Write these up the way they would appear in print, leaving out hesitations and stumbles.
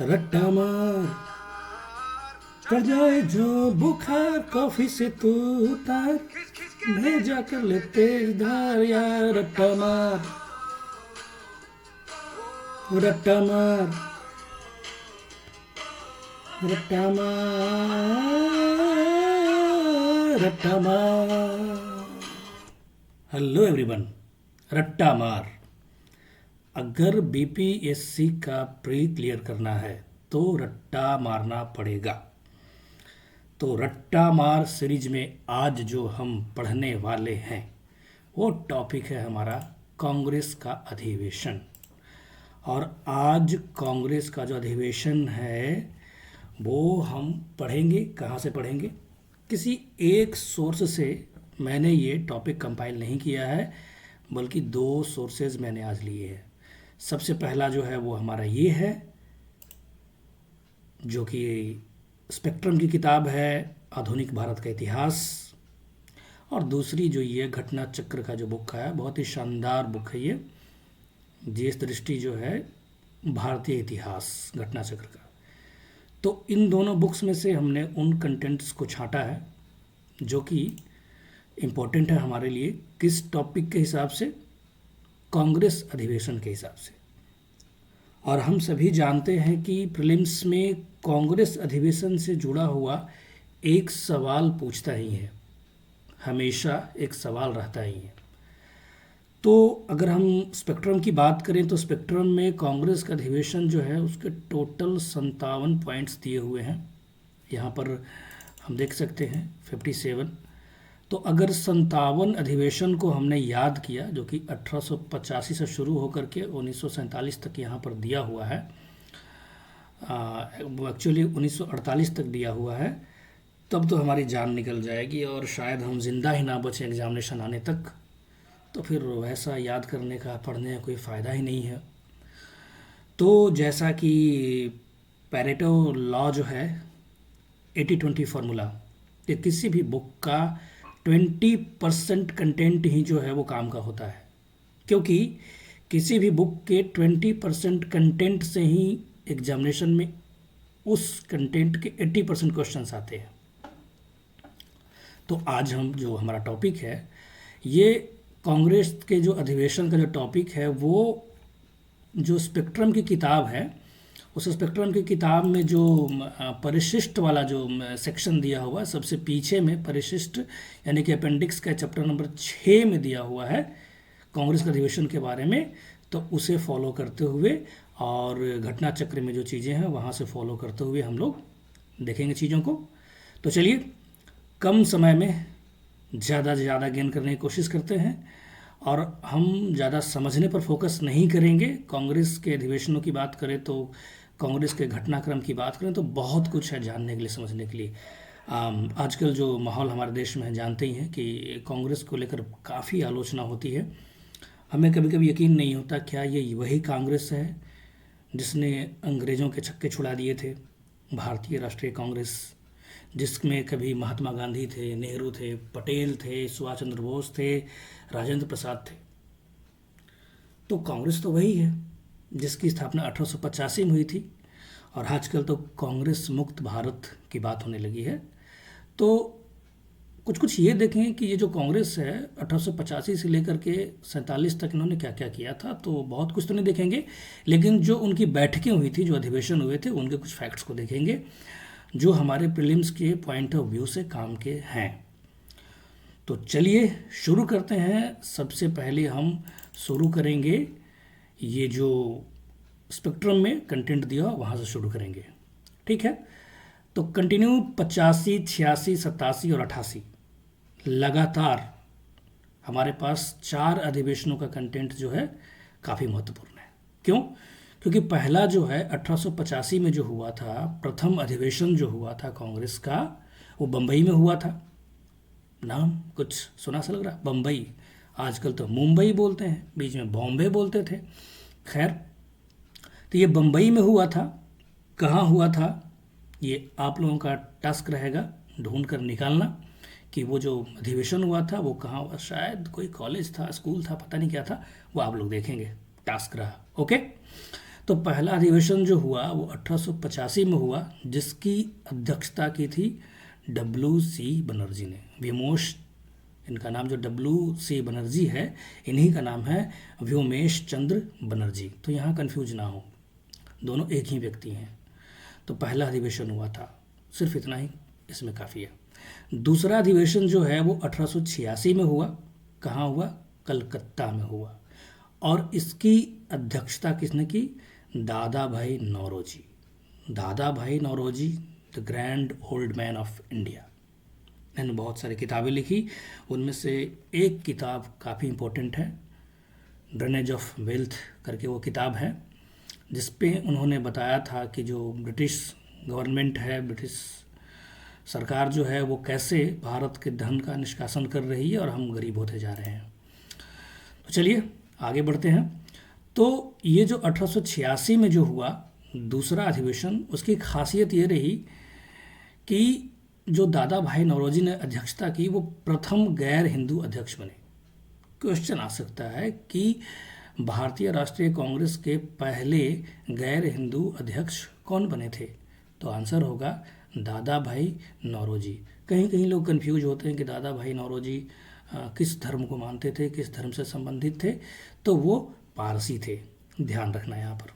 रट्टा मार कर जाए जो बुखार, कॉफी से तू उतार, भेजा कर ले तेज धार यार। रट्टा मार, रट्टा मार, रट्टा मार, रट्टा मार। Hello everyone. रट्टा मार। अगर बीपीएससी का प्री क्लियर करना है तो रट्टा मारना पड़ेगा। तो रट्टा मार सीरीज में आज जो हम पढ़ने वाले हैं वो टॉपिक है हमारा कांग्रेस का अधिवेशन। और आज कांग्रेस का जो अधिवेशन है वो हम पढ़ेंगे। कहाँ से पढ़ेंगे? किसी एक सोर्स से मैंने ये टॉपिक कंपाइल नहीं किया है, बल्कि दो सोर्सेज मैंने आज लिए हैं। सबसे पहला जो है वो हमारा ये है, जो कि स्पेक्ट्रम की किताब है, आधुनिक भारत का इतिहास। और दूसरी जो ये घटना चक्र का जो बुक है, बहुत ही शानदार बुक है ये, देश दृष्टि जो है भारतीय इतिहास घटना चक्र का। तो इन दोनों बुक्स में से हमने उन कंटेंट्स को छांटा है जो कि इम्पोर्टेंट है हमारे लिए। किस टॉपिक के हिसाब से? कांग्रेस अधिवेशन के हिसाब से। और हम सभी जानते हैं कि प्रीलिम्स में कांग्रेस अधिवेशन से जुड़ा हुआ एक सवाल पूछता ही है, हमेशा एक सवाल रहता ही है। तो अगर हम स्पेक्ट्रम की बात करें तो स्पेक्ट्रम में कांग्रेस का अधिवेशन जो है उसके टोटल 57 पॉइंट्स दिए हुए हैं। यहाँ पर हम देख सकते हैं 57। तो अगर 57 अधिवेशन को हमने याद किया, जो कि 1885 से शुरू होकर के 1947 तक यहाँ पर दिया हुआ है, एक्चुअली 1948 तक दिया हुआ है, तब तो हमारी जान निकल जाएगी और शायद हम जिंदा ही ना बचें एग्जामिनेशन आने तक। तो फिर वैसा याद करने का, पढ़ने का कोई फ़ायदा ही नहीं है। तो जैसा कि पैरेटो लॉ जो है, 80-20 फार्मूला, कि किसी भी बुक का 20% कंटेंट ही जो है वो काम का होता है, क्योंकि किसी भी बुक के 20% कंटेंट से ही एग्जामिनेशन में उस कंटेंट के 80% क्वेश्चंस आते हैं। तो आज हम जो हमारा टॉपिक है, ये कांग्रेस के जो अधिवेशन का जो टॉपिक है वो जो स्पेक्ट्रम की किताब है, उस स्पेक्ट्रम की किताब में जो परिशिष्ट वाला जो सेक्शन दिया हुआ है, सबसे पीछे में परिशिष्ट यानी कि अपेंडिक्स का चैप्टर नंबर 6 में दिया हुआ है कांग्रेस के अधिवेशन के बारे में। तो उसे फॉलो करते हुए और घटना चक्र में जो चीज़ें हैं वहाँ से फॉलो करते हुए हम लोग देखेंगे चीज़ों को। तो चलिए, कम समय में ज़्यादा से ज़्यादा गेन करने की कोशिश करते हैं और हम ज़्यादा समझने पर फोकस नहीं करेंगे। कांग्रेस के अधिवेशनों की बात करें तो, कांग्रेस के घटनाक्रम की बात करें तो बहुत कुछ है जानने के लिए, समझने के लिए। आजकल जो माहौल हमारे देश में है, जानते ही हैं कि कांग्रेस को लेकर काफ़ी आलोचना होती है। हमें कभी कभी यकीन नहीं होता क्या ये वही कांग्रेस है जिसने अंग्रेज़ों के छक्के छुड़ा दिए थे। भारतीय राष्ट्रीय कांग्रेस, जिसमें कभी महात्मा गांधी थे, नेहरू थे, पटेल थे, सुभाष चंद्र बोस थे, राजेंद्र प्रसाद थे। तो कांग्रेस तो वही है जिसकी स्थापना 1885 में हुई थी। और आजकल तो कांग्रेस मुक्त भारत की बात होने लगी है। तो कुछ कुछ ये देखें कि ये जो कांग्रेस है 1885 से लेकर के 47 तक इन्होंने क्या क्या किया था। तो बहुत कुछ तो नहीं देखेंगे, लेकिन जो उनकी बैठकें हुई थी, जो अधिवेशन हुए थे, उनके कुछ फैक्ट्स को देखेंगे जो हमारे प्रीलिम्स के पॉइंट ऑफ व्यू से काम के हैं। तो चलिए शुरू करते हैं। सबसे पहले हम शुरू करेंगे ये जो स्पेक्ट्रम में कंटेंट दिया वहाँ से शुरू करेंगे, ठीक है? तो कंटिन्यू 85, 86, 87 और 88 लगातार हमारे पास 4 अधिवेशनों का कंटेंट जो है काफ़ी महत्वपूर्ण है। क्यों? क्योंकि पहला जो है 1885 में जो हुआ था, प्रथम अधिवेशन जो हुआ था कांग्रेस का, वो बम्बई में हुआ था। नाम कुछ सुना सा लग रहा, बम्बई। आजकल तो मुंबई बोलते हैं, बीच में बॉम्बे बोलते थे। खैर, तो ये बम्बई में हुआ था। कहाँ हुआ था ये आप लोगों का टास्क रहेगा ढूंढ कर निकालना कि वो जो अधिवेशन हुआ था वो कहाँ हुआ। शायद कोई कॉलेज था, स्कूल था, पता नहीं क्या था, वो आप लोग देखेंगे, टास्क रहा। ओके, तो पहला अधिवेशन जो हुआ वो 1885 में हुआ, जिसकी अध्यक्षता की थी W.C. बनर्जी ने। व्योमेश, इनका नाम जो W.C. बनर्जी है, इन्हीं का नाम है व्योमेश चंद्र बनर्जी। तो यहाँ कंफ्यूज ना हो, दोनों एक ही व्यक्ति हैं। तो पहला अधिवेशन हुआ था, सिर्फ इतना ही इसमें काफ़ी है। दूसरा अधिवेशन जो है वो 1886 में हुआ। कहाँ हुआ? कलकत्ता में हुआ। और इसकी अध्यक्षता किसने की? दादा भाई Naoroji. Dadabhai Naoroji, the grand old man of India. इन्होंने बहुत सारी किताबें लिखी, उनमें से एक किताब काफ़ी इम्पोर्टेंट है, ड्रेनेज ऑफ वेल्थ करके वो किताब है, जिस पे उन्होंने बताया था कि जो ब्रिटिश गवर्नमेंट है, ब्रिटिश सरकार जो है, वो कैसे भारत के धन का निष्कासन कर रही है और हम गरीब होते जा रहे हैं। तो चलिए आगे बढ़ते हैं। तो ये जो 1886 में जो हुआ दूसरा अधिवेशन, उसकी खासियत ये रही कि जो दादा भाई नौरोजी ने अध्यक्षता की, वो प्रथम गैर हिंदू अध्यक्ष बने। क्वेश्चन आ सकता है कि भारतीय राष्ट्रीय कांग्रेस के पहले गैर हिंदू अध्यक्ष कौन बने थे? तो आंसर होगा दादा भाई नौरोजी। कहीं कहीं लोग कंफ्यूज होते हैं कि दादा भाई नौरोजी किस धर्म को मानते थे, किस धर्म से संबंधित थे। तो वो पारसी थे, ध्यान रखना यहाँ पर।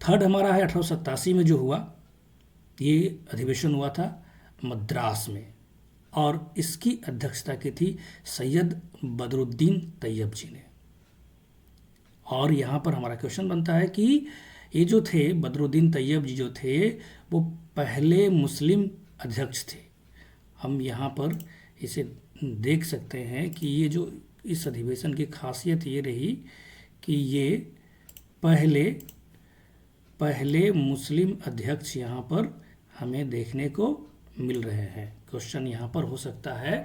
थर्ड हमारा है 1887 में जो हुआ, ये अधिवेशन हुआ था मद्रास में, और इसकी अध्यक्षता की थी सैयद बदरुद्दीन तैयब जी ने। और यहाँ पर हमारा क्वेश्चन बनता है कि ये जो थे बदरुद्दीन तैयब जी जो थे, वो पहले मुस्लिम अध्यक्ष थे। हम यहाँ पर इसे देख सकते हैं कि ये जो इस अधिवेशन की खासियत ये रही कि ये पहले मुस्लिम अध्यक्ष यहाँ पर हमें देखने को मिल रहे हैं। क्वेश्चन यहाँ पर हो सकता है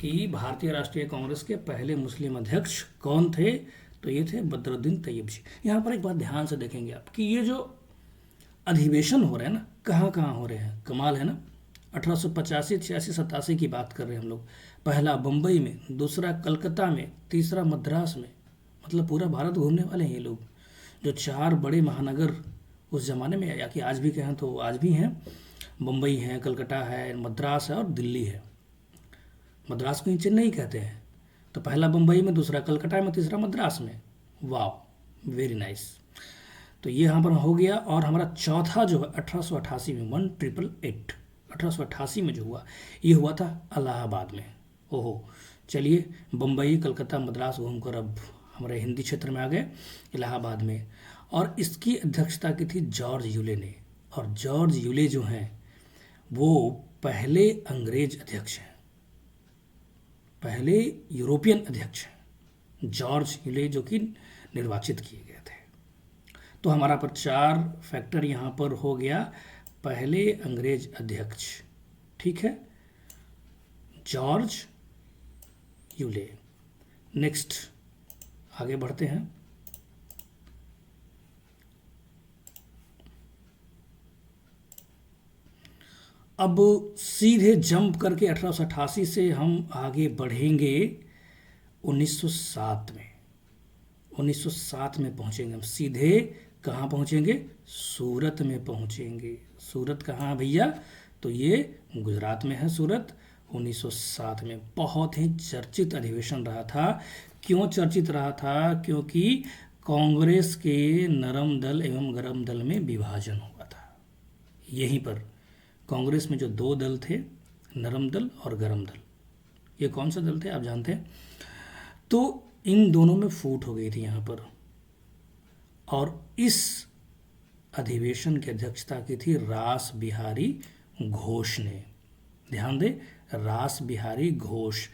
कि भारतीय राष्ट्रीय कांग्रेस के पहले मुस्लिम अध्यक्ष कौन थे? तो ये थे बदरुद्दीन तैयब जी। यहाँ पर एक बात ध्यान से देखेंगे आप कि ये जो अधिवेशन हो रहे हैं ना, कहाँ कहाँ हो रहे हैं, कमाल है ना। 1885, 86, 87 की बात कर रहे हैं हम लोग। पहला बम्बई में, दूसरा कलकत्ता में, तीसरा मद्रास में। मतलब पूरा भारत घूमने वाले हैं ये लोग। जो चार बड़े महानगर उस ज़माने में, या कि आज भी कहें तो आज भी हैं, बम्बई है, कलकत्ता है, मद्रास है और दिल्ली है। मद्रास को ही चेन्नई कहते हैं। तो पहला बम्बई में, दूसरा कलकत्ता में, तीसरा मद्रास में। वाह, वेरी नाइस। तो ये यहाँ पर हो गया। और हमारा चौथा जो है 1888 में, 1888, 1888 में जो हुआ, ये हुआ था इलाहाबाद में। ओहो, चलिए बम्बई, कलकत्ता, मद्रास घूमकर अब हमारे हिंदी क्षेत्र में आ गए, इलाहाबाद में। और इसकी अध्यक्षता की थी जॉर्ज यूले ने। और जॉर्ज यूले जो हैं वो पहले अंग्रेज अध्यक्ष हैं, पहले यूरोपियन अध्यक्ष हैं जॉर्ज यूले, जो कि निर्वाचित किए गए थे। तो हमारा पर 4 फैक्टर यहाँ पर हो गया। पहले अंग्रेज अध्यक्ष, ठीक है, जॉर्ज यूले। नेक्स्ट आगे बढ़ते हैं। अब सीधे जंप करके 1888 से हम आगे बढ़ेंगे 1907 में। 1907 में पहुंचेंगे हम। सीधे कहाँ पहुंचेंगे? सूरत में पहुंचेंगे। सूरत कहाँ है भैया? तो ये गुजरात में है सूरत। 1907 में बहुत ही चर्चित अधिवेशन रहा था। क्यों चर्चित रहा था? क्योंकि कांग्रेस के नरम दल एवं गरम दल में विभाजन हुआ था। यहीं पर कांग्रेस में जो 2 दल थे, नरम दल और गरम दल, ये कौन सा दल थे आप जानते हैं? तो इन दोनों में फूट हो गई थी यहाँ पर। और इस अधिवेशन की अध्यक्षता की थी रास बिहारी घोष ने। ध्यान दें, रास बिहारी घोष,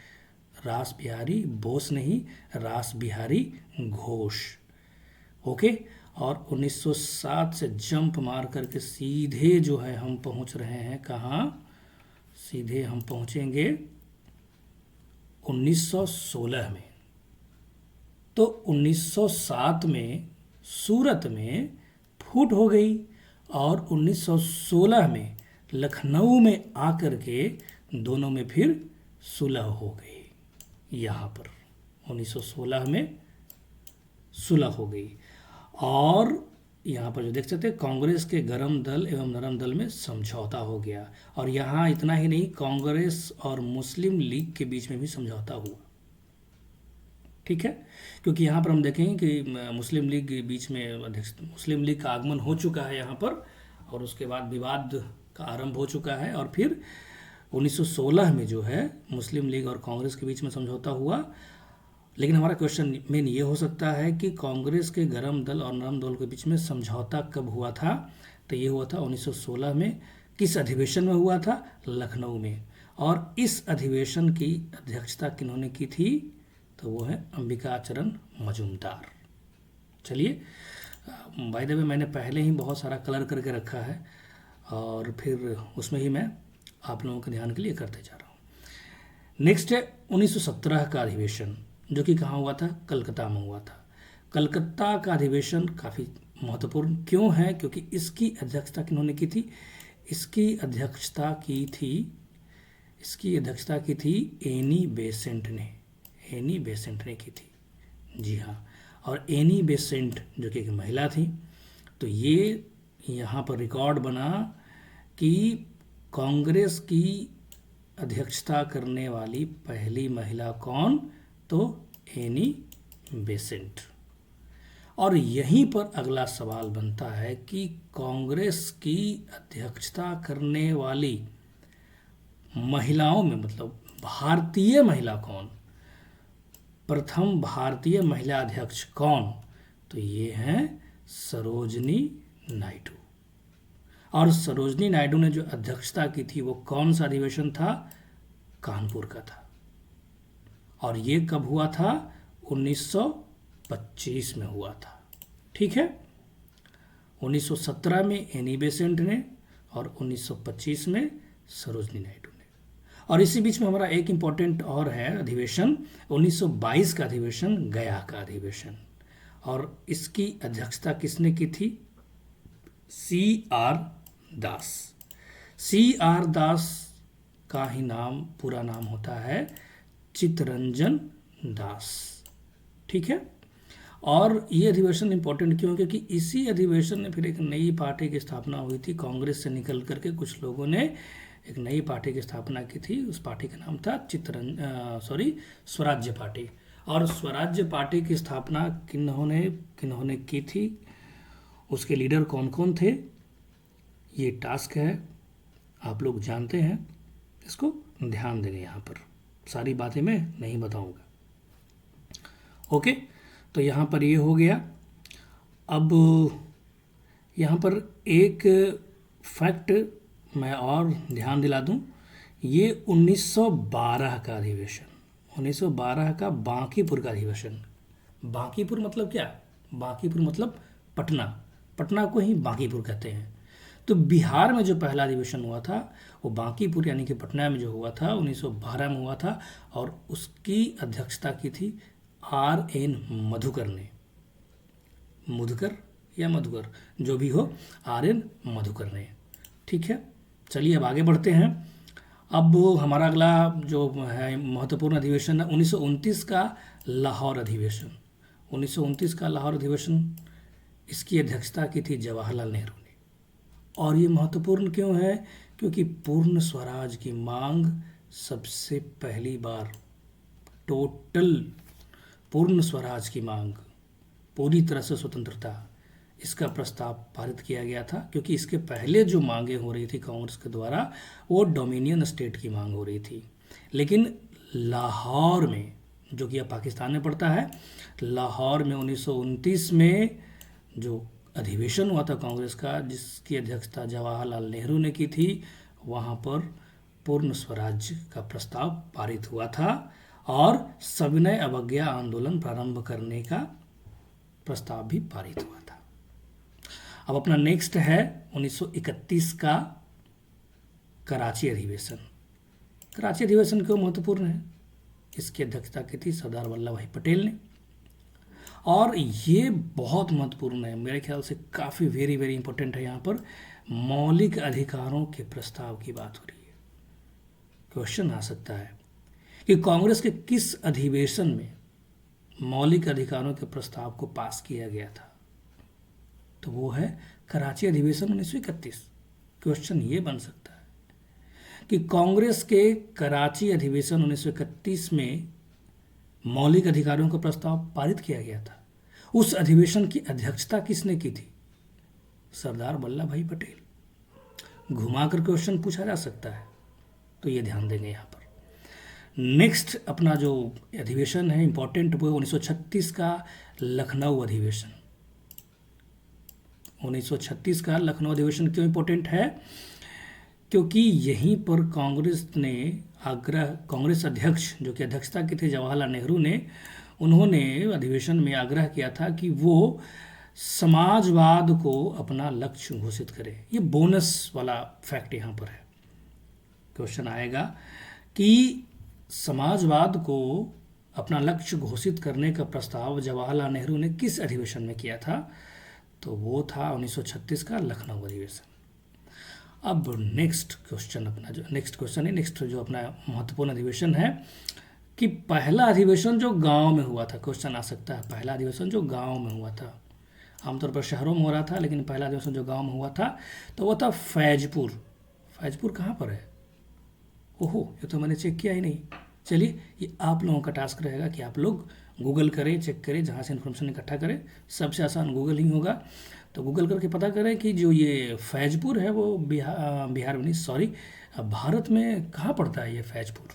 रास बिहारी बोस नहीं, रास बिहारी घोष। ओके। और 1907 से जंप मार करके सीधे जो है हम पहुंच रहे हैं कहाँ? सीधे हम पहुंचेंगे 1916 में। तो 1907 में सूरत में फूट हो गई और 1916 में लखनऊ में आकर के दोनों में फिर सुलह हो गई। यहाँ पर 1916 में सुलह हो गई। और यहाँ पर जो देख सकते हैं, कांग्रेस के गरम दल एवं नरम दल में समझौता हो गया। और यहाँ इतना ही नहीं, कांग्रेस और मुस्लिम लीग के बीच में भी समझौता हुआ। ठीक है, क्योंकि यहाँ पर हम देखेंगे कि मुस्लिम लीग के बीच में मुस्लिम लीग का आगमन हो चुका है यहाँ पर, और उसके बाद विवाद का आरंभ हो चुका है। और फिर 1916 में जो है मुस्लिम लीग और कांग्रेस के बीच में समझौता हुआ। लेकिन हमारा क्वेश्चन मेन ये हो सकता है कि कांग्रेस के गरम दल और नरम दल के बीच में समझौता कब हुआ था? तो ये हुआ था 1916 में। किस अधिवेशन में हुआ था? लखनऊ में। और इस अधिवेशन की अध्यक्षता किन्होंने की थी? तो वो है अंबिकाचरण मजूमदार। चलिए, बाय द वे मैंने पहले ही बहुत सारा कलर करके रखा है, और फिर उसमें ही मैं आप लोगों के ध्यान के लिए करते जा रहा हूँ। नेक्स्ट है 1917 का अधिवेशन, जो कि कहाँ हुआ था? कलकत्ता में हुआ था। कलकत्ता का अधिवेशन काफ़ी महत्वपूर्ण क्यों है? क्योंकि इसकी अध्यक्षता किन्होंने की थी? इसकी अध्यक्षता की थी एनी बेसेंट ने की थी। जी हाँ, और एनी बेसेंट जो कि एक महिला थी। तो ये यहाँ पर रिकॉर्ड बना कि कांग्रेस की अध्यक्षता करने वाली पहली महिला कौन? तो एनी बेसेंट। और यहीं पर अगला सवाल बनता है कि कांग्रेस की अध्यक्षता करने वाली महिलाओं में, मतलब भारतीय महिला कौन? प्रथम भारतीय महिला अध्यक्ष कौन? तो ये हैं सरोजनी नायडू। और सरोजनी नायडू ने जो अध्यक्षता की थी वो कौन सा अधिवेशन था? कानपुर का था। और ये कब हुआ था? 1925 में हुआ था। ठीक है, 1917 में एनी बेसेंट ने और 1925 में सरोजनी नायडू ने। और इसी बीच में हमारा एक इम्पॉर्टेंट और है अधिवेशन, 1922 का अधिवेशन, गया का अधिवेशन। और इसकी अध्यक्षता किसने की थी? C.R. दास। C.R. दास का ही पूरा नाम होता है चित्तरंजन दास। ठीक है, और ये अधिवेशन इंपॉर्टेंट क्यों? क्योंकि इसी अधिवेशन में फिर एक नई पार्टी की स्थापना हुई थी। कांग्रेस से निकल करके कुछ लोगों ने एक नई पार्टी की स्थापना की थी। उस पार्टी का नाम था स्वराज्य पार्टी। और स्वराज्य पार्टी की स्थापना किन्होंने की थी? उसके लीडर कौन कौन थे? ये टास्क है, आप लोग जानते हैं, इसको ध्यान देंगे। यहाँ पर सारी बातें मैं नहीं बताऊंगा। ओके, तो यहाँ पर ये हो गया। अब यहाँ पर एक फैक्ट मैं और ध्यान दिला दूं, ये 1912 का अधिवेशन, 1912 का बांकीपुर का अधिवेशन। बांकीपुर मतलब क्या? बांकीपुर मतलब पटना को ही बांकीपुर कहते हैं। तो बिहार में जो पहला अधिवेशन हुआ था वो बांकीपुर यानी कि पटना में जो हुआ था 1912 में हुआ था। और उसकी अध्यक्षता की थी R.N. मधुकर ने। मधुकर जो भी हो, R.N. मधुकर ने। ठीक है, चलिए अब आगे बढ़ते हैं। अब हमारा अगला जो है महत्वपूर्ण अधिवेशन है 1929 का लाहौर अधिवेशन। 1929 का लाहौर अधिवेशन, इसकी अध्यक्षता की थी जवाहरलाल नेहरू ने। और ये महत्वपूर्ण क्यों है? क्योंकि पूर्ण स्वराज की मांग सबसे पहली बार, टोटल पूर्ण स्वराज की मांग, पूरी तरह से स्वतंत्रता, इसका प्रस्ताव पारित किया गया था। क्योंकि इसके पहले जो मांगे हो रही थी कांग्रेस के द्वारा वो डोमिनियन स्टेट की मांग हो रही थी। लेकिन लाहौर में, जो कि अब पाकिस्तान में पड़ता है, लाहौर में 1929 में जो अधिवेशन हुआ था कांग्रेस का, जिसकी अध्यक्षता जवाहरलाल नेहरू ने की थी, वहाँ पर पूर्ण स्वराज्य का प्रस्ताव पारित हुआ था और सविनय अवज्ञा आंदोलन प्रारंभ करने का प्रस्ताव भी पारित हुआ था। अब अपना नेक्स्ट है 1931 का कराची अधिवेशन। कराची अधिवेशन क्यों महत्वपूर्ण है? इसकी अध्यक्षता की थी सरदार वल्लभ भाई पटेल ने। और ये बहुत महत्वपूर्ण है, मेरे ख्याल से काफ़ी वेरी वेरी इंपॉर्टेंट है। यहाँ पर मौलिक अधिकारों के प्रस्ताव की बात हो रही है। क्वेश्चन आ सकता है कि कांग्रेस के किस अधिवेशन में मौलिक अधिकारों के प्रस्ताव को पास किया गया था? तो वो है कराची अधिवेशन 1931। क्वेश्चन ये बन सकता है कि कांग्रेस के कराची अधिवेशन 1931 में मौलिक अधिकारों का प्रस्ताव पारित किया गया था। उस अधिवेशन की अध्यक्षता किसने की थी? सरदार वल्लभ भाई पटेल। घुमाकर क्वेश्चन पूछा जा सकता है, तो ये ध्यान देंगे यहाँ पर। नेक्स्ट अपना जो अधिवेशन है इंपॉर्टेंट, वो 1936 का लखनऊ अधिवेशन। 1936 का लखनऊ अधिवेशन क्यों इंपॉर्टेंट है? क्योंकि यहीं पर कांग्रेस अध्यक्ष जो कि अध्यक्षता के थे जवाहरलाल नेहरू ने, उन्होंने अधिवेशन में आग्रह किया था कि वो समाजवाद को अपना लक्ष्य घोषित करे। ये बोनस वाला फैक्ट यहाँ पर है। क्वेश्चन आएगा कि समाजवाद को अपना लक्ष्य घोषित करने का प्रस्ताव जवाहरलाल नेहरू ने किस अधिवेशन में किया था? तो वो था 1936 का लखनऊ अधिवेशन। अब नेक्स्ट क्वेश्चन जो अपना महत्वपूर्ण अधिवेशन है कि पहला अधिवेशन जो गांव में हुआ था। क्वेश्चन आ सकता है, पहला अधिवेशन जो गांव में हुआ था। आमतौर पर शहरों में हो रहा था, लेकिन पहला अधिवेशन जो गांव में हुआ था तो वो था फैजपुर। फैजपुर कहाँ पर है? ओहो, ये तो मैंने चेक किया ही नहीं। चलिए, ये आप लोगों का टास्क रहेगा कि आप लोग गूगल करें, चेक करें, जहाँ से इन्फॉर्मेशन इकट्ठा करें। सबसे आसान गूगल ही होगा, तो गूगल करके पता करें कि जो ये फैजपुर है वो बिहार में नहीं, सॉरी, भारत में कहाँ पड़ता है ये फैजपुर।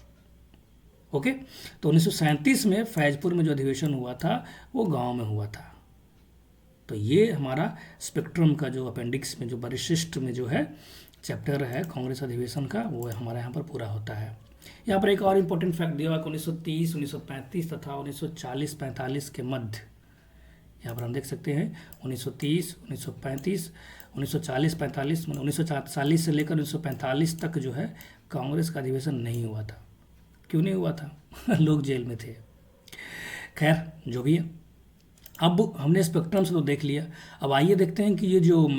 ओके, तो 1937 में फैजपुर में जो अधिवेशन हुआ था वो गांव में हुआ था। तो ये हमारा स्पेक्ट्रम का जो अपेंडिक्स में जो परिशिष्ट में जो है चैप्टर है कांग्रेस अधिवेशन का, वो हमारे यहाँ पर पूरा होता है। यहाँ पर एक और इम्पोर्टेंट फैक्ट दिया हुआ है 1930, 1935 तथा 1940-45 के मध्य। यहाँ पर हम देख सकते हैं 1930, 1935, 1940-45, 1940 से लेकर 1945 तक जो है कांग्रेस का अधिवेशन नहीं हुआ था। क्यों नहीं हुआ था? लोग जेल में थे। खैर, जो भी है, अब हमने स्पेक्ट्रम से तो देख लिया। अब आइए देखते हैं कि ये जो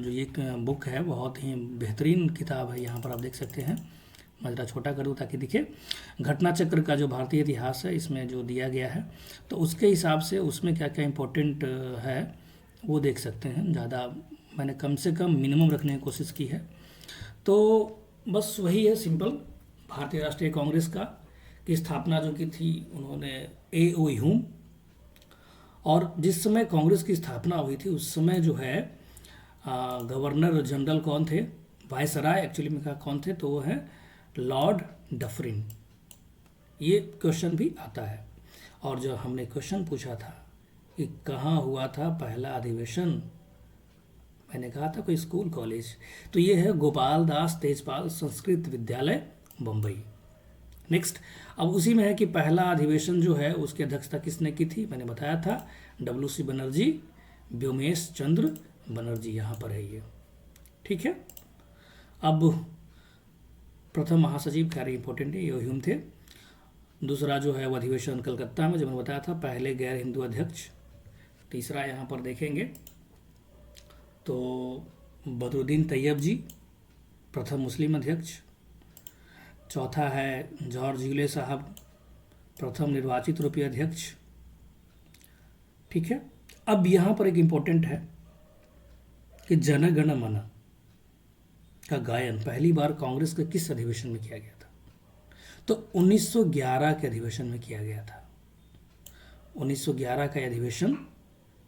ये बुक है बहुत ही बेहतरीन किताब है। यहाँ पर आप देख सकते हैं, मैं ज़रा छोटा कर दूँ ताकि दिखे। घटना चक्र का जो भारतीय इतिहास है इसमें जो दिया गया है, तो उसके हिसाब से उसमें क्या क्या इम्पोर्टेंट है वो देख सकते हैं। ज़्यादा मैंने कम से कम मिनिमम रखने की कोशिश की है। तो बस वही है सिंपल। भारतीय राष्ट्रीय कांग्रेस का की स्थापना जो की थी उन्होंने A.O. ह्यूम, और जिस समय कांग्रेस की स्थापना हुई थी उस समय जो है गवर्नर जनरल कौन थे? वायसराय एक्चुअली में कहा कौन थे, तो वो है लॉर्ड डफरिन। ये क्वेश्चन भी आता है। और जो हमने क्वेश्चन पूछा था कि कहाँ हुआ था पहला अधिवेशन, मैंने कहा था कोई स्कूल कॉलेज, तो ये है गोपाल दास तेजपाल संस्कृत विद्यालय बम्बई। नेक्स्ट, अब उसी में है कि पहला अधिवेशन जो है उसकी अध्यक्षता किसने की थी? मैंने बताया था WC बनर्जी, व्योमेश चंद्र बनर्जी, यहाँ पर है ये। ठीक है, अब प्रथम महासचिव खैर इंपॉर्टेंट है, ये ह्यूम थे। दूसरा जो है वो अधिवेशन कलकत्ता में, जो मैंने बताया था, पहले गैर हिंदू अध्यक्ष। तीसरा यहाँ पर देखेंगे तो बदरुद्दीन तैयब जी, प्रथम मुस्लिम अध्यक्ष। चौथा है जॉर्ज यूले साहब, प्रथम निर्वाचित यूरोपीय अध्यक्ष। ठीक है, अब यहाँ पर एक इम्पोर्टेंट है कि जन गण मन का गायन पहली बार कांग्रेस के किस अधिवेशन में किया गया था? तो 1911 के अधिवेशन में किया गया था। 1911 का अधिवेशन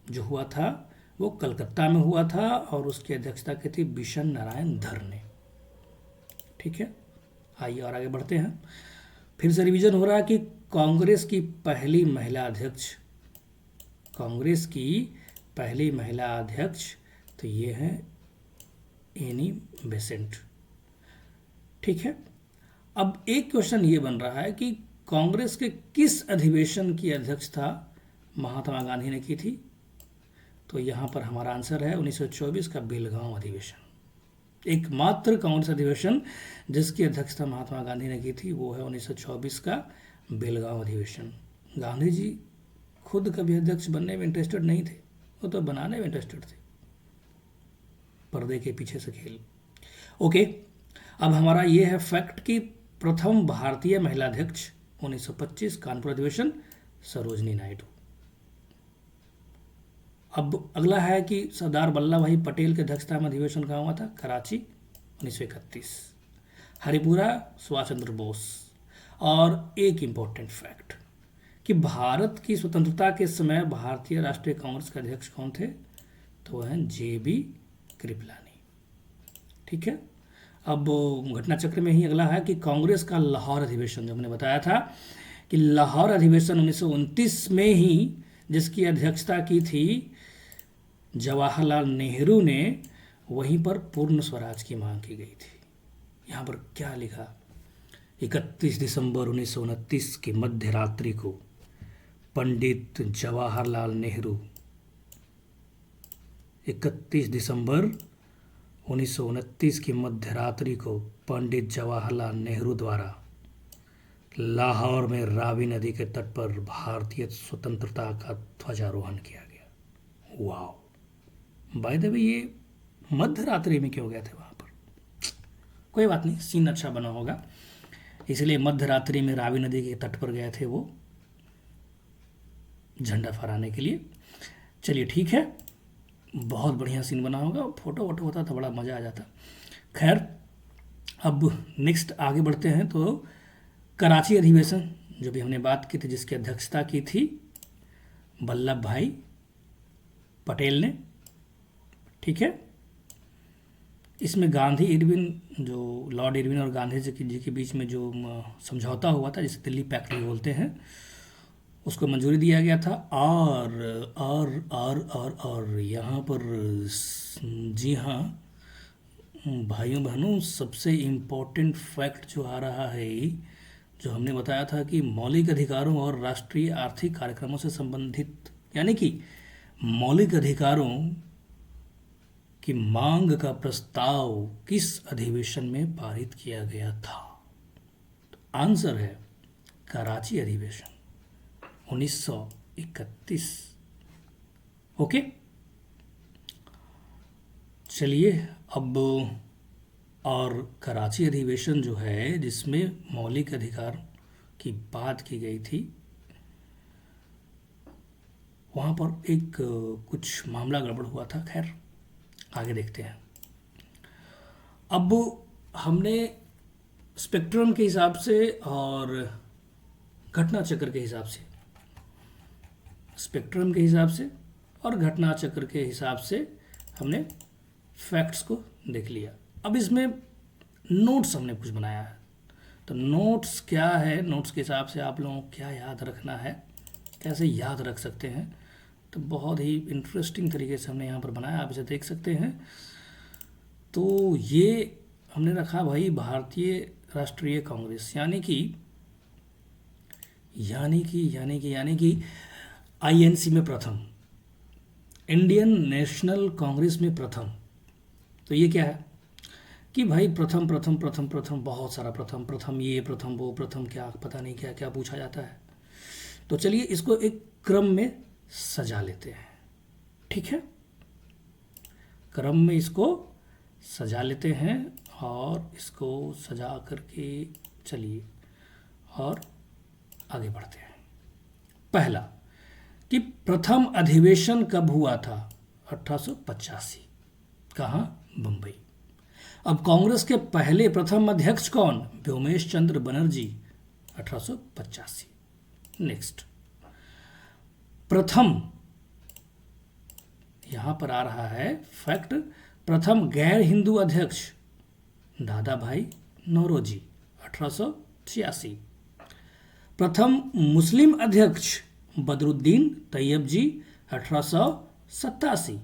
जो हुआ था वो कलकत्ता में हुआ था और उसकी अध्यक्षता की थी बिशन नारायण धर ने। ठीक है, आइए और आगे बढ़ते हैं। फिर से रिवीजन हो रहा है कि कांग्रेस की पहली महिला अध्यक्ष, कांग्रेस की पहली महिला अध्यक्ष तो ये है एनी बेसेंट। ठीक है, अब एक क्वेश्चन ये बन रहा है कि कांग्रेस के किस अधिवेशन की अध्यक्षता महात्मा गांधी ने की थी? तो यहाँ पर हमारा आंसर है 1924 का बेलगांव अधिवेशन। एकमात्र कांग्रेस अधिवेशन जिसकी अध्यक्षता महात्मा गांधी ने की थी वो है 1924 का बेलगांव अधिवेशन। गांधी जी खुद कभी अध्यक्ष बनने में इंटरेस्टेड नहीं थे, वो तो बनाने में इंटरेस्टेड थे, पर्दे के पीछे से खेल। ओके, अब हमारा ये है फैक्ट कि प्रथम भारतीय महिला अध्यक्ष 1925 कानपुर अधिवेशन सरोजनी नायडू। अब अगला है कि सरदार वल्लभ भाई पटेल के अध्यक्षता में अधिवेशन कहाँ हुआ था? कराची, 1931। हरिपुरा, सुभाष चंद्र बोस। और एक इम्पोर्टेंट फैक्ट कि भारत की स्वतंत्रता के समय भारतीय राष्ट्रीय कांग्रेस के अध्यक्ष कौन थे? तो वह हैं जे.बी. कृपलानी। ठीक है। अब घटना चक्र में ही अगला है कि कांग्रेस का लाहौर अधिवेशन, जो हमने बताया था कि लाहौर अधिवेशन 1929 में ही, जिसकी अध्यक्षता की थी जवाहरलाल नेहरू ने, वहीं पर पूर्ण स्वराज की मांग की गई थी। यहाँ पर क्या लिखा? 31 दिसंबर 1929 की मध्य रात्रि को पंडित जवाहरलाल नेहरू, 31 दिसंबर 1929 की मध्य रात्रि को पंडित जवाहरलाल नेहरू द्वारा लाहौर में रावी नदी के तट पर भारतीय स्वतंत्रता का ध्वजारोहण किया गया। वाह! बाय द वे, ये मध्य रात्रि में क्यों गए थे वहाँ पर? कोई बात नहीं, सीन अच्छा बना होगा, इसलिए मध्य रात्रि में रावी नदी के तट पर गए थे वो झंडा फहराने के लिए। चलिए ठीक है, बहुत बढ़िया सीन बना होगा, फोटो वोटो होता तो बड़ा मज़ा आ जाता। खैर, अब नेक्स्ट आगे बढ़ते हैं। तो कराची अधिवेशन, जो भी हमने बात की थी, जिसकी अध्यक्षता की थी वल्लभ भाई पटेल ने। ठीक है। इसमें गांधी इरविन, जो लॉर्ड इरविन और गांधी जी के बीच में जो समझौता हुआ था, जिसे दिल्ली पैक्ट भी बोलते हैं, उसको मंजूरी दिया गया था। और यहाँ पर जी हाँ भाइयों बहनों, सबसे इम्पोर्टेंट फैक्ट जो आ रहा है, जो हमने बताया था कि मौलिक अधिकारों और राष्ट्रीय आर्थिक कार्यक्रमों से संबंधित, यानी कि मौलिक अधिकारों की मांग का प्रस्ताव किस अधिवेशन में पारित किया गया था? तो आंसर है कराची अधिवेशन 1931। ओके, चलिए अब, और कराची अधिवेशन जो है, जिसमें मौलिक अधिकार की बात की गई थी, वहाँ पर एक कुछ मामला गड़बड़ हुआ था। खैर, आगे देखते हैं। अब हमने स्पेक्ट्रम के हिसाब से और घटना चक्र के हिसाब से, स्पेक्ट्रम के हिसाब से और घटना चक्र के हिसाब से हमने फैक्ट्स को देख लिया। अब इसमें नोट्स हमने कुछ बनाया है। तो नोट्स क्या है, नोट्स के हिसाब से आप लोगों को क्या याद रखना है, कैसे याद रख सकते हैं, तो बहुत ही इंटरेस्टिंग तरीके से हमने यहाँ पर बनाया, आप इसे देख सकते हैं। तो ये हमने रखा भाई भारतीय राष्ट्रीय कांग्रेस, यानी कि आईएनसी में प्रथम, इंडियन नेशनल कांग्रेस में प्रथम। तो ये क्या है कि भाई प्रथम प्रथम प्रथम प्रथम, बहुत सारा प्रथम, प्रथम ये, प्रथम वो, प्रथम क्या, पता नहीं क्या क्या पूछा जाता है। तो चलिए इसको एक क्रम में सजा लेते हैं। ठीक है, क्रम में इसको सजा लेते हैं और इसको सजा करके चलिए और आगे बढ़ते हैं। पहला कि प्रथम अधिवेशन कब हुआ था? 1885। कहाँ? बम्बई। अब कांग्रेस के पहले प्रथम अध्यक्ष कौन? व्योमेश चंद्र बनर्जी, 1885। नेक्स्ट, प्रथम, यहां पर आ रहा है फैक्ट, प्रथम गैर हिंदू अध्यक्ष दादा भाई नौरोजी, 1886। प्रथम मुस्लिम अध्यक्ष बदरुद्दीन तैयब जी, 1887।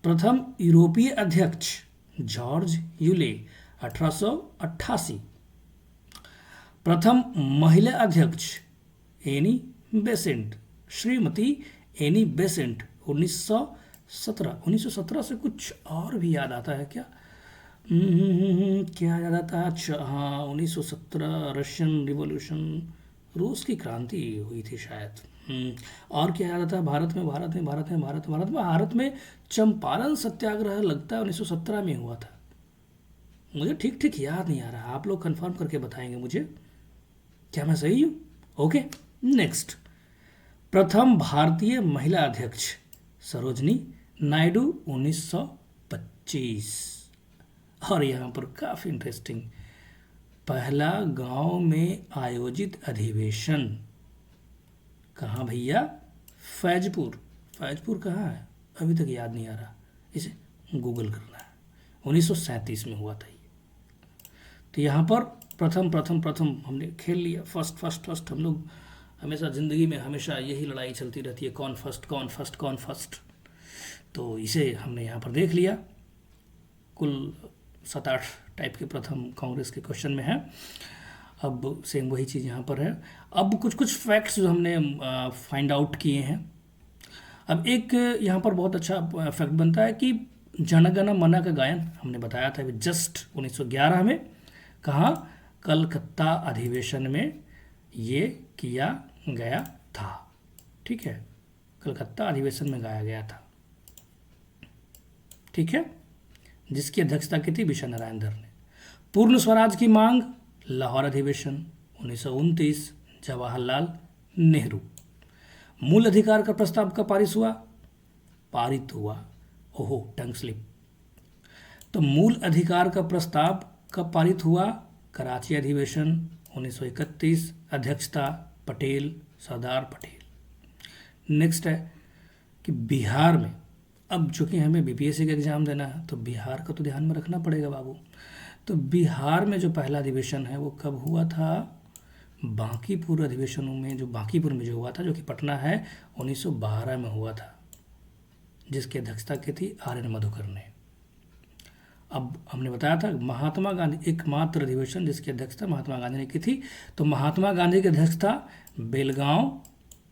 प्रथम यूरोपीय अध्यक्ष जॉर्ज यूले, 1888। प्रथम महिला अध्यक्ष Annie Besant, Shrimati Annie Besant, 1917। 1917 से कुछ और भी याद आता है क्या? क्या याद आता है? अच्छा हाँ, 1917 रशियन रिवॉल्यूशन, रूस की क्रांति हुई थी शायद। और क्या याद आता है? भारत में चंपारण सत्याग्रह लगता है 1917 में हुआ था। मुझे ठीक ठीक याद नहीं आ रहा, आप लोग कंफर्म करके बताएंगे मुझे, क्या मैं सही हूँ? ओके, नेक्स्ट, प्रथम भारतीय महिला अध्यक्ष सरोजनी नायडू 1925। और यहाँ पर काफ़ी इंटरेस्टिंग, पहला गांव में आयोजित अधिवेशन कहाँ भैया? फैजपुर। फैजपुर कहाँ है? अभी तक याद नहीं आ रहा, इसे गूगल करना है। 1937 में हुआ था ये। तो यहाँ पर प्रथम प्रथम प्रथम हमने खेल लिया, फर्स्ट फर्स्ट फर्स्ट। हम लोग हमेशा ज़िंदगी में हमेशा यही लड़ाई चलती रहती है, कौन फर्स्ट कौन फर्स्ट कौन फर्स्ट। तो इसे हमने यहाँ पर देख लिया। कुल 7-8 टाइप के प्रथम कांग्रेस के क्वेश्चन में है। अब सेम वही चीज़ यहाँ पर है। अब कुछ कुछ फैक्ट्स जो हमने फाइंड आउट किए हैं। अब एक यहाँ पर बहुत अच्छा फैक्ट बनता है कि जनगण मन का गायन हमने बताया था जस्ट 1911 में, कहाँ? कलकत्ता अधिवेशन में ये किया गया था। ठीक है, कलकत्ता अधिवेशन में गाया गया था। ठीक है, जिसकी अध्यक्षता की थी विशा नारायण धर ने। पूर्ण स्वराज की मांग, लाहौर अधिवेशन 1929, जवाहरलाल नेहरू। मूल अधिकार का प्रस्ताव कब पारित हुआ? ओहो, टंग स्लिप। तो मूल अधिकार का प्रस्ताव कब पारित हुआ? कराची अधिवेशन 1931, अध्यक्षता पटेल, सरदार पटेल। नेक्स्ट है कि बिहार में, अब चूंकि हमें बीपीएससी का एग्जाम देना है तो बिहार का तो ध्यान में रखना पड़ेगा बाबू। तो बिहार में जो पहला अधिवेशन है वो कब हुआ था? बांकीपुर अधिवेशनों में, जो बांकीपुर में जो हुआ था, जो कि पटना है, 1912 में हुआ था, जिसकी अध्यक्षता की थी आर.एन. मधुकर ने। अब हमने बताया था महात्मा गांधी एकमात्र अधिवेशन जिसकी अध्यक्षता महात्मा गांधी ने की थी। तो महात्मा गांधी की अध्यक्षता बेलगांव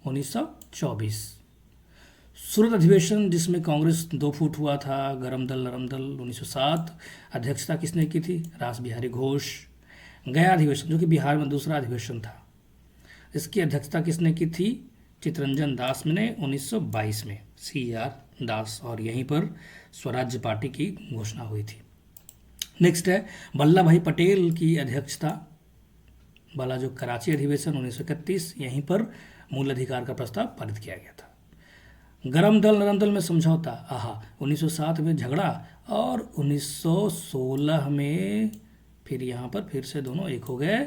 1924। सूरत अधिवेशन जिसमें कांग्रेस 2 फुट हुआ था, गरम दल नरम दल 1907, अध्यक्षता किसने की थी? रास बिहारी घोष। गया अधिवेशन जो कि बिहार में दूसरा अधिवेशन था, इसकी अध्यक्षता किसने की थी? चित्तरंजन दास ने 1922 में, CR दास। और यहीं पर स्वराज्य पार्टी की घोषणा हुई थी। नेक्स्ट है वल्लभ भाई पटेल की अध्यक्षता वाला जो कराची अधिवेशन 1931, यहीं पर मूल अधिकार का प्रस्ताव पारित किया गया था। गरम दल नरम दल में समझौता, 1907 में झगड़ा, और 1916 में फिर यहाँ पर फिर से दोनों एक हो गए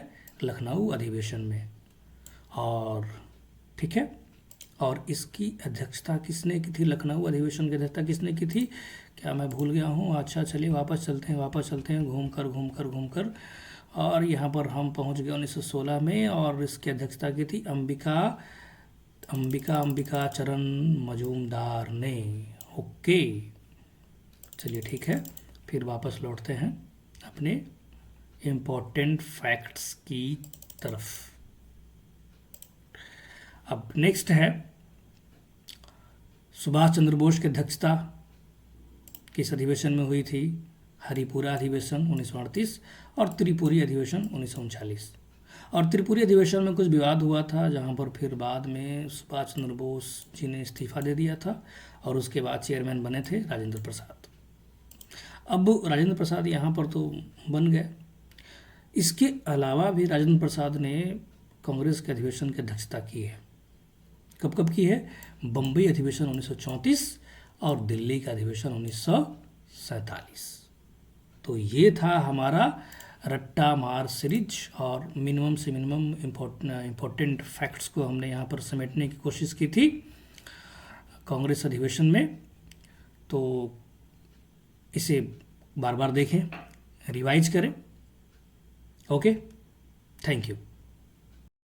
लखनऊ अधिवेशन में। और ठीक है, और इसकी अध्यक्षता किसने की थी? लखनऊ अधिवेशन की अध्यक्षता किसने की थी? क्या मैं भूल गया हूँ? अच्छा चलिए वापस चलते हैं घूमकर। और यहाँ पर हम पहुँच गए 1916 में, और इसकी अध्यक्षता की थी अंबिका चरण मजूमदार ने। ओके, चलिए ठीक है, फिर वापस लौटते हैं अपने इम्पोर्टेंट फैक्ट्स की तरफ। अब नेक्स्ट है सुभाष चंद्र बोस की अध्यक्षता किस अधिवेशन में हुई थी? हरिपुरा अधिवेशन 1938 और त्रिपुरी अधिवेशन 1939। और त्रिपुरी अधिवेशन में कुछ विवाद हुआ था, जहां पर फिर बाद में सुभाष चंद्र बोस जी ने इस्तीफा दे दिया था, और उसके बाद चेयरमैन बने थे राजेंद्र प्रसाद। अब राजेंद्र प्रसाद यहाँ पर तो बन गए। इसके अलावा भी राजेंद्र प्रसाद ने कांग्रेस के अधिवेशन की अध्यक्षता की है। कब की है? बम्बई अधिवेशन 1934 और दिल्ली का अधिवेशन 1947। तो ये था हमारा रट्टा मार सीरीज, और मिनिमम से मिनिमम इम्पोर्टेंट फैक्ट्स को हमने यहाँ पर समेटने की कोशिश की थी कांग्रेस अधिवेशन में। तो इसे बार बार देखें, रिवाइज करें। Okay, thank you.